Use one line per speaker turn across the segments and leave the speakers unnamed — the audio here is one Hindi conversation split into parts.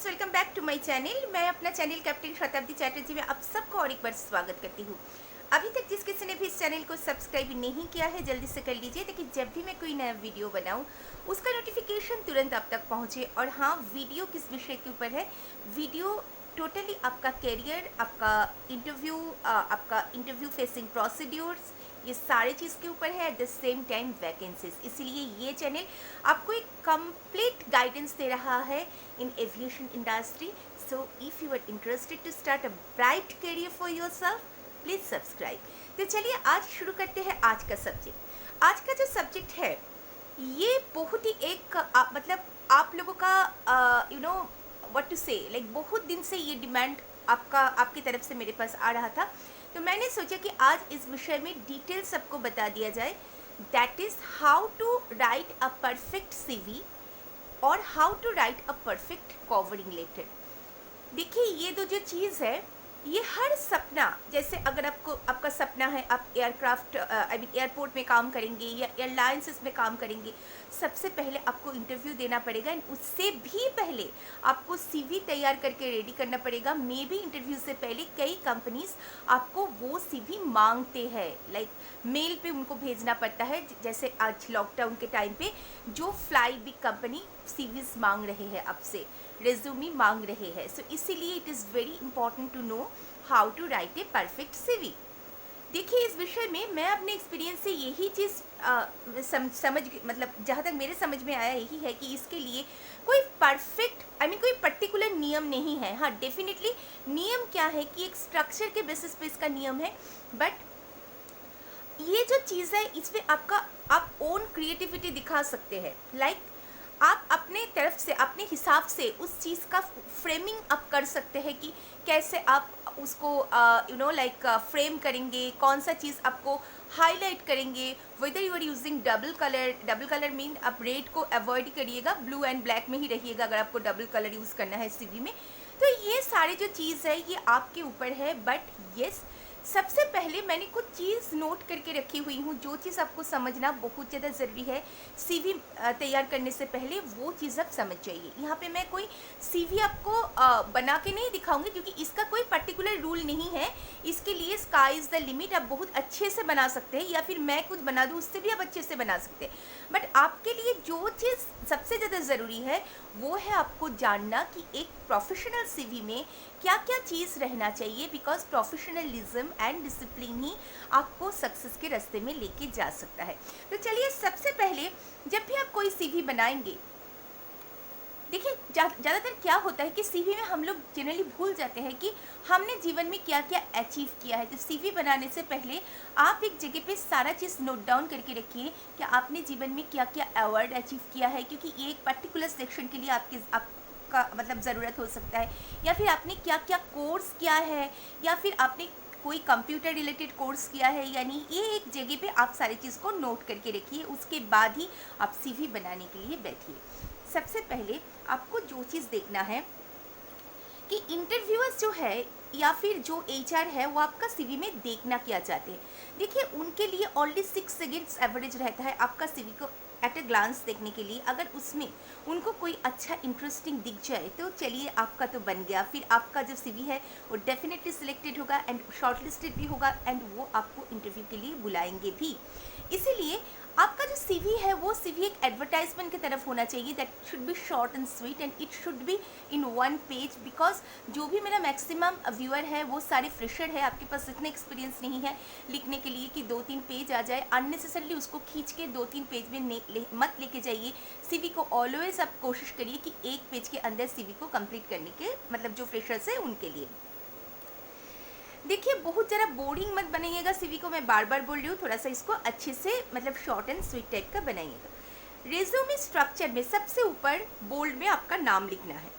Friends, welcome back to my channel. मैं अपना चैनल कैप्टन शताब्दी चैटर्जी में आप सबको और एक बार स्वागत करती हूँ। अभी तक जिस किसी ने भी इस चैनल को सब्सक्राइब नहीं किया है जल्दी से कर लीजिए, ताकि जब भी मैं कोई नया वीडियो बनाऊँ उसका नोटिफिकेशन तुरंत आप तक पहुँचे। और हाँ, वीडियो किस विषय के ऊपर है? वीडियो टोटली आपका करियर, आपका इंटरव्यू फेसिंग प्रोसीड्योर्स, ये सारे चीज़ के ऊपर है। Eight the same time vacancies, इसीलिए ये चैनल आपको एक कंप्लीट गाइडेंस दे रहा है in aviation industry. So if you are interested to start a bright career for yourself, please subscribe. तो चलिए आज शुरू करते हैं आज का सब्जेक्ट। आज का जो सब्जेक्ट है ये बहुत ही एक मतलब आप लोगों का व्हाट टू से, लाइक बहुत दिन से ये डिमांड आपकी तरफ से मेरे पास आ रहा था। तो मैंने सोचा कि आज इस विषय में डिटेल सबको बता दिया जाए। That is how to write a perfect CV और how to write a perfect covering letter. देखिए, ये दो जो चीज़ है, ये हर सपना, जैसे अगर आपका सपना है आप एयरक्राफ्ट एयरपोर्ट में काम करेंगे या एयरलाइंस में काम करेंगे, सबसे पहले आपको इंटरव्यू देना पड़ेगा। एंड उससे भी पहले आपको सीवी तैयार करके रेडी करना पड़ेगा। मे बी इंटरव्यू से पहले कई कंपनीज आपको वो सीवी मांगते हैं, लाइक मेल पे उनको भेजना पड़ता है। जैसे आज लॉकडाउन के टाइम पे जो फ्लाई बिग कंपनी सीवीज मांग रहे हैं आपसे, रेज्यूमी मांग रहे हैं। सो इसीलिए it is very important to know how to write a perfect CV. देखिए, इस विषय में मैं अपने एक्सपीरियंस से यही चीज़ मतलब जहाँ तक मेरे समझ में आया यही है कि इसके लिए कोई परफेक्ट कोई पर्टिकुलर नियम नहीं है। हाँ, डेफिनेटली नियम क्या है कि एक स्ट्रक्चर के बेसिस पे इसका नियम है, बट ये जो चीज़ है इसमें आप ओन क्रिएटिविटी दिखा सकते हैं। लाइक आप अपने तरफ से, अपने हिसाब से उस चीज़ का फ्रेमिंग आप कर सकते हैं कि कैसे आप उसको फ्रेम करेंगे, कौन सा चीज़ आपको हाईलाइट करेंगे। Whether you are using double colour mean आप रेड को अवॉइड करिएगा, ब्लू एंड ब्लैक में ही रहिएगा अगर आपको डबल कलर यूज़ करना है सीवी में। तो ये सारे जो चीज़ है ये आपके ऊपर है। बट येस, सबसे पहले मैंने कुछ चीज़ नोट करके रखी हुई हूँ, जो चीज़ आपको समझना बहुत ज़्यादा ज़रूरी है सीवी तैयार करने से पहले। वो चीज़ आप समझ जाइए। यहाँ पे मैं कोई सीवी आपको बना के नहीं दिखाऊंगी, क्योंकि इसका कोई पर्टिकुलर रूल नहीं है। इसके लिए स्काई इज़ द लिमिट। आप बहुत अच्छे से बना सकते हैं, या फिर मैं कुछ बना दूँ उससे भी आप अच्छे से बना सकते हैं। बट आपके लिए जो चीज़ सबसे ज़्यादा ज़रूरी है वो है आपको जानना कि एक प्रोफेशनल सीवी में क्या क्या चीज़ रहना चाहिए, बिकॉज प्रोफेशनलिज्म एंड डिसिप्लिन ही आपको सक्सेस के रास्ते में लेके जा सकता है। तो चलिए, सबसे पहले जब भी आप कोई सीवी बनाएंगे, देखिए ज़्यादातर क्या होता है कि सीवी में हम लोग जनरली भूल जाते हैं कि हमने जीवन में क्या क्या अचीव किया है। तो सीवी बनाने से पहले आप एक जगह पे सारा चीज़ नोट डाउन करके रखिए कि आपने जीवन में क्या क्या अवार्ड अचीव किया है, क्योंकि ये एक पर्टिकुलर सेक्शन के लिए आपका मतलब ज़रूरत हो सकता है। या फिर आपने क्या क्या कोर्स किया है, या फिर आपने कोई कंप्यूटर रिलेटेड कोर्स किया है। यानी ये एक जगह पे आप सारी चीज़ को नोट करके रखिए, उसके बाद ही आप सीवी बनाने के लिए बैठिए। सबसे पहले आपको जो चीज़ देखना है कि इंटरव्यूअर्स जो है या फिर जो एचआर है वो आपका सीवी में देखना क्या चाहते हैं। देखिए, उनके लिए ओनली 6 सेकेंड्स एवरेज रहता है आपका सीवी को एट ए ग्लांस देखने के लिए। अगर उसमें उनको कोई अच्छा इंटरेस्टिंग दिख जाए तो चलिए, आपका तो बन गया। फिर आपका जो सीवी है वो डेफिनेटली सिलेक्टेड होगा एंड शॉर्टलिस्टेड भी होगा, एंड वो आपको इंटरव्यू के लिए बुलाएंगे भी। इसीलिए आपका जो सीवी है वो सीवी एक एडवर्टाइजमेंट की तरफ होना चाहिए। That should be short and sweet and it should be in 1 page. Because जो भी मेरा मैक्सिमम व्यूअर है वो सारे फ्रेशर है, आपके पास इतने एक्सपीरियंस नहीं है लिखने के लिए कि 2-3 पेज आ जाए। अननेसेसरली उसको खींच के 2-3 पेज में मत लेके जाइए। सीवी को ऑलवेज आप कोशिश करिए कि 1 पेज के अंदर सीवी को कंप्लीट करने के, मतलब जो फ्रेशर्स है उनके लिए। देखिए, बहुत ज़्यादा बोरिंग मत बनाइएगा सीवी को, मैं बार बार बोल रही हूँ। थोड़ा सा इसको अच्छे से मतलब शॉर्ट एंड स्वीट टाइप का बनाइएगा। रेज्यूमे स्ट्रक्चर में सबसे ऊपर बोल्ड में आपका नाम लिखना है।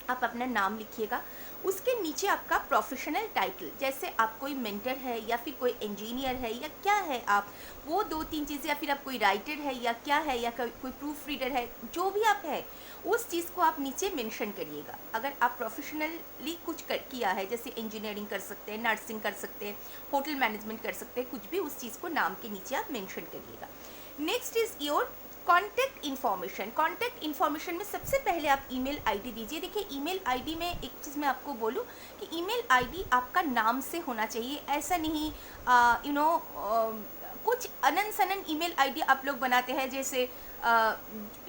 आप अपना नाम लिखिएगा, उसके नीचे आपका प्रोफेशनल टाइटल, जैसे आप कोई मेंटर है या फिर कोई इंजीनियर है या क्या है आप, वो 2-3 चीज़ें, या फिर आप कोई राइटर है या क्या है, या कोई प्रूफ रीडर है, जो भी आप है उस चीज़ को आप नीचे मेंशन करिएगा। अगर आप प्रोफेशनली कुछ किया है, जैसे इंजीनियरिंग कर सकते हैं, नर्सिंग कर सकते हैं, होटल मैनेजमेंट कर सकते हैं, कुछ भी, उस चीज़ को नाम के नीचे आप मेंशन करिएगा। Next is your contact information में सबसे पहले आप ईमेल आईडी दीजिए। देखिए ईमेल आईडी में एक चीज़ मैं आपको बोलूँ कि ईमेल आईडी आपका नाम से होना चाहिए, ऐसा नहीं कुछ अनन सनन ईमेल आईडी आप लोग बनाते हैं, जैसे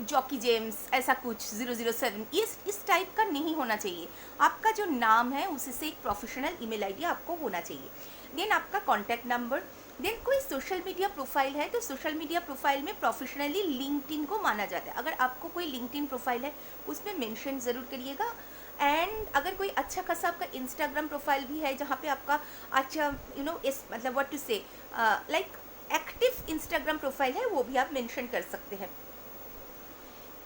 जॉकी जेम्स ऐसा कुछ 007, इस टाइप का नहीं होना चाहिए। आपका जो नाम है उसी से एक प्रोफेशनल ईमेल आईडी आपको होना चाहिए। देन आपका कॉन्टैक्ट नंबर। देन कोई सोशल मीडिया प्रोफाइल है तो सोशल मीडिया प्रोफाइल में प्रोफेशनली लिंक्डइन को माना जाता है। अगर आपको कोई लिंक्डइन प्रोफाइल है उसमें मेंशन ज़रूर करिएगा। एंड अगर कोई अच्छा खासा आपका इंस्टाग्राम प्रोफाइल भी है जहाँ पे आपका अच्छा इस मतलब व्हाट टू से लाइक एक्टिव इंस्टाग्राम प्रोफाइल है, वो भी आप मेंशन कर सकते हैं।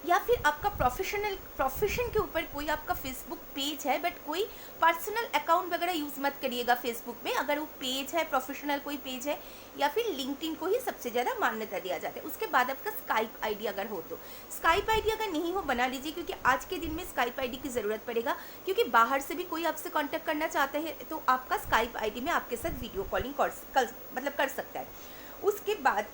या फिर आपका प्रोफेशन के ऊपर कोई आपका फेसबुक पेज है बट कोई पर्सनल अकाउंट वगैरह यूज़ मत करिएगा फेसबुक में। अगर वो पेज है प्रोफेशनल कोई पेज है, या फिर लिंक्डइन को ही सबसे ज़्यादा मान्यता दिया जाता है। उसके बाद आपका स्काइप आईडी अगर हो तो, स्काइप आईडी अगर नहीं हो बना लीजिए, क्योंकि आज के दिन में स्काइप आईडी की ज़रूरत पड़ेगा, क्योंकि बाहर से भी कोई आपसे कॉन्टैक्ट करना चाहता है तो आपका स्काइप आईडी में आपके साथ वीडियो कॉलिंग कर सकता है। उसके बाद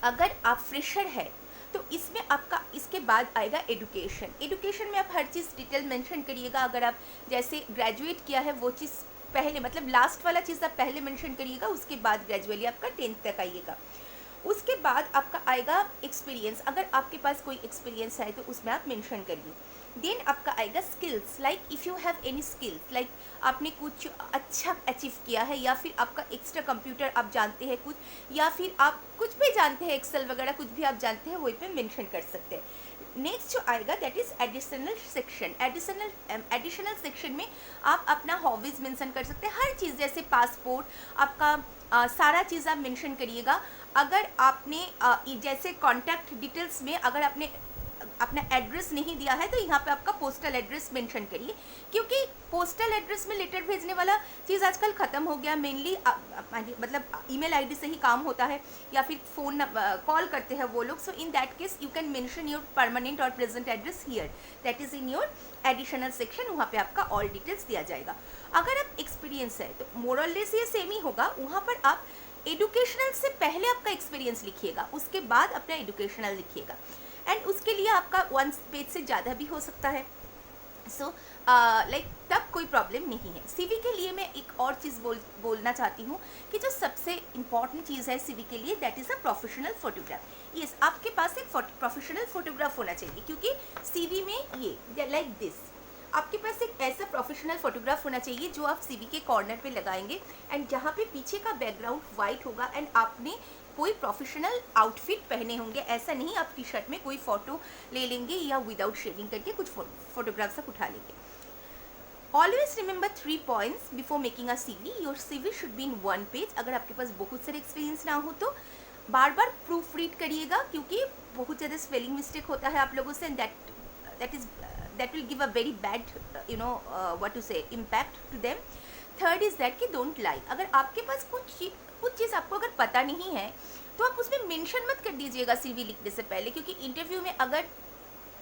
अगर आप फ्रेशर है तो इसमें आपका इसके बाद आएगा एडुकेशन में आप हर चीज़ डिटेल मेंशन करिएगा। अगर आप जैसे ग्रेजुएट किया है वो चीज़ पहले, मतलब लास्ट वाला चीज़ आप पहले मेंशन करिएगा, उसके बाद ग्रेजुअली आपका 10th तक आइएगा। उसके बाद आपका आएगा एक्सपीरियंस। अगर आपके पास कोई एक्सपीरियंस है तो उसमें आप मेंशन करिए। देन आपका आएगा skills, like if you have any skills, like आपने कुछ अच्छा अचीव किया है, या फिर आपका एक्स्ट्रा कंप्यूटर आप जानते हैं कुछ, या फिर आप कुछ भी जानते हैं, एक्सेल वगैरह कुछ भी आप जानते हैं, वही पे मेंशन कर सकते हैं। नेक्स्ट जो आएगा that is additional section. Additional section में आप अपना हॉबीज़ मेंशन कर सकते हैं, हर चीज़ जैसे पासपोर्ट आपका सारा चीज़ आप मेंशन करिएगा। अगर आपने जैसे कॉन्टैक्ट डिटेल्स में अगर आपने अपना एड्रेस नहीं दिया है तो यहाँ पे आपका पोस्टल एड्रेस मेंशन करिए, क्योंकि पोस्टल एड्रेस में लेटर भेजने वाला चीज़ आजकल ख़त्म हो गया। मेनली मतलब ईमेल आईडी से ही काम होता है, या फिर फ़ोन कॉल करते हैं वो लोग। So in that case you can mention your permanent और present address here, that is in your additional section. वहाँ पे आपका ऑल डिटेल्स दिया जाएगा। अगर आप एक्सपीरियंस है तो मोर और लेस ये सेम ही होगा। वहाँ पर आप एडुकेशनल से पहले आपका एक्सपीरियंस लिखिएगा, उसके बाद अपना एडुकेशनल लिखिएगा। एंड उसके लिए आपका 1 पेज से ज़्यादा भी हो सकता है। सो लाइक तब कोई प्रॉब्लम नहीं है। सीवी के लिए मैं एक और चीज़ बोलना चाहती हूँ कि जो सबसे इम्पॉर्टेंट चीज़ है सीवी के लिए that is a professional photograph. Yes, आपके पास एक प्रोफेशनल फोटोग्राफ होना चाहिए, क्योंकि सीवी में ये लाइक दिस आपके पास एक ऐसा प्रोफेशनल फोटोग्राफ होना चाहिए जो आप सीवी के कॉर्नर पे लगाएंगे, एंड जहाँ पे पीछे का बैकग्राउंड वाइट होगा, एंड आपने कोई प्रोफेशनल आउटफिट पहने होंगे। ऐसा नहीं आप टी शर्ट में कोई फ़ोटो ले लेंगे या विदाउट शेविंग करके कुछ फोटोग्राफ्स आप उठा लेंगे। Always remember 3 points before making a CV. Your CV should be in 1 page. अगर आपके पास बहुत सारे एक्सपीरियंस ना हो तो बार बार प्रूफ रीड करिएगा, क्योंकि बहुत ज़्यादा स्पेलिंग मिस्टेक होता है आप लोगों से, and that will give a very bad what to say impact to them. Third is that कि don't lie. अगर आपके पास कुछ चीज़ आपको अगर पता नहीं है तो आप उसमें मेंशन मत कर दीजिएगा सीवी लिखने से पहले, क्योंकि इंटरव्यू में अगर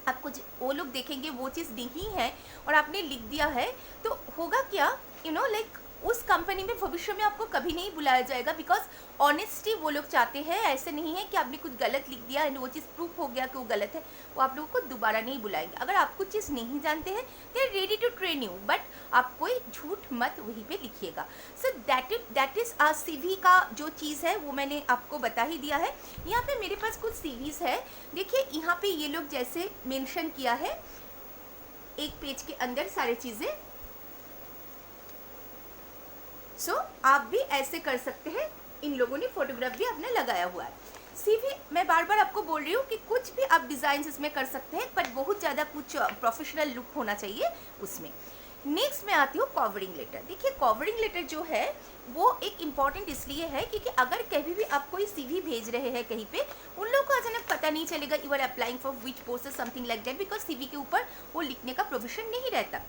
आपको वो लोग देखेंगे वो चीज़ नहीं है और आपने लिख दिया है तो होगा क्या, लाइक उस कंपनी में भविष्य में आपको कभी नहीं बुलाया जाएगा, बिकॉज ऑनेस्टी वो लोग चाहते हैं। ऐसे नहीं है कि आपने कुछ गलत लिख दिया एंड वो चीज़ प्रूफ हो गया कि वो गलत है, वो आप लोगों को दोबारा नहीं बुलाएंगे। अगर आप कुछ चीज़ नहीं जानते हैं they are ready to train you, but आप कोई झूठ मत वहीं पे लिखिएगा। सो दैट इज़ सीवी का जो चीज़ है वो मैंने आपको बता ही दिया है। यहाँ पे मेरे पास कुछ सीवीज़ है, देखिए यहाँ पे ये लोग जैसे मेंशन किया है एक पेज के अंदर सारी चीज़ें। सो आप भी ऐसे कर सकते हैं। इन लोगों ने फोटोग्राफ भी आपने लगाया हुआ है। सीवी मैं बार बार आपको बोल रही हूँ कि कुछ भी आप डिज़ाइन इसमें कर सकते हैं, पर बहुत ज़्यादा कुछ प्रोफेशनल लुक होना चाहिए उसमें। नेक्स्ट मैं आती हूँ कवरिंग लेटर। देखिए कवरिंग लेटर जो है वो एक इम्पॉर्टेंट इसलिए है क्योंकि अगर कभी भी आप कोई सीवी भेज रहे हैं कहीं पे, उन लोगों को अचानक पता नहीं चलेगा you are applying for which post something like that, because CV के ऊपर वो लिखने का प्रोविजन नहीं रहता।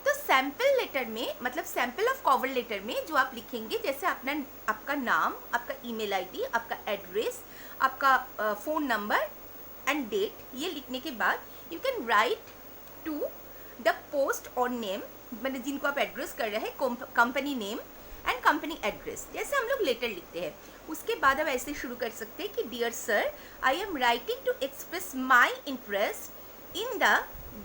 तो सैम्पल लेटर में, मतलब सैम्पल ऑफ कवर लेटर में जो आप लिखेंगे, जैसे आपका नाम, आपका ईमेल आईडी, आपका एड्रेस, आपका फ़ोन नंबर एंड डेट, ये लिखने के बाद you can write to the post और नेम, मतलब जिनको आप एड्रेस कर रहे हैं, company name and company address, जैसे हम लोग लेटर लिखते हैं। उसके बाद आप ऐसे शुरू कर सकते हैं कि dear sir, I am writing to express my interest in the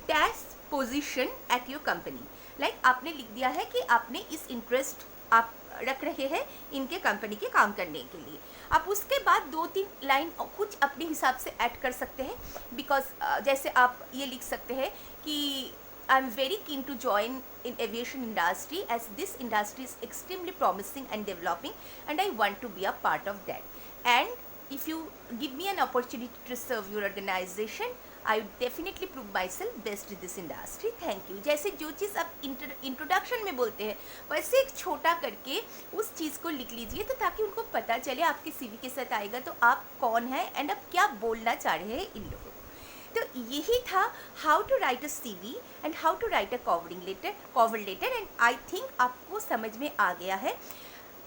dash position at your company. Like आपने लिख दिया है कि आपने इस इंटरेस्ट आप रख रहे हैं इनके कंपनी के काम करने के लिए। आप उसके बाद 2-3 लाइन कुछ अपने हिसाब से ऐड कर सकते हैं, बिकॉज जैसे आप ये लिख सकते हैं कि I am very keen to join in aviation industry as this industry is extremely promising and developing and I want to be a part of that, and if you give me an opportunity to serve your organization I would definitely prove myself best in this industry, thank you। जैसे जो चीज़ आप इंट्रोडक्शन में बोलते हैं वैसे एक छोटा करके उस चीज़ को लिख लीजिए, तो ताकि उनको पता चले आपके सीवी के साथ आएगा तो आप कौन हैं एंड आप क्या बोलना चाह रहे हैं इन लोगों को। तो यही था how to write a CV and how to write a cover letter and I think आपको समझ में आ गया है।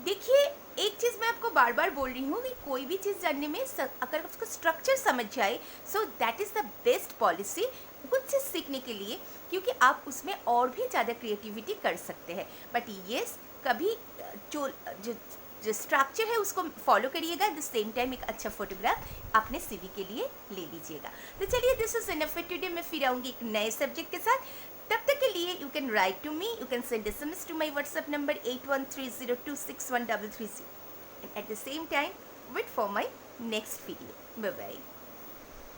देखिए, एक चीज़ मैं आपको बार बार बोल रही हूँ कि कोई भी चीज़ जानने में अगर उसका स्ट्रक्चर समझ जाए so that is the best policy खुद से सीखने के लिए, क्योंकि आप उसमें और भी ज़्यादा क्रिएटिविटी कर सकते हैं। बट येस, कभी जो स्ट्रक्चर है उसको फॉलो करिएगा, एट द सेम टाइम एक अच्छा फोटोग्राफ अपने सीवी के लिए ले लीजिएगा। तो चलिए, this is enough for today. मैं फिर आऊँगी एक नए सब्जेक्ट के साथ। तब तक के लिए you can write to me, you can send SMS to my WhatsApp number 8130261330 and at the same time wait for my next video. Bye bye.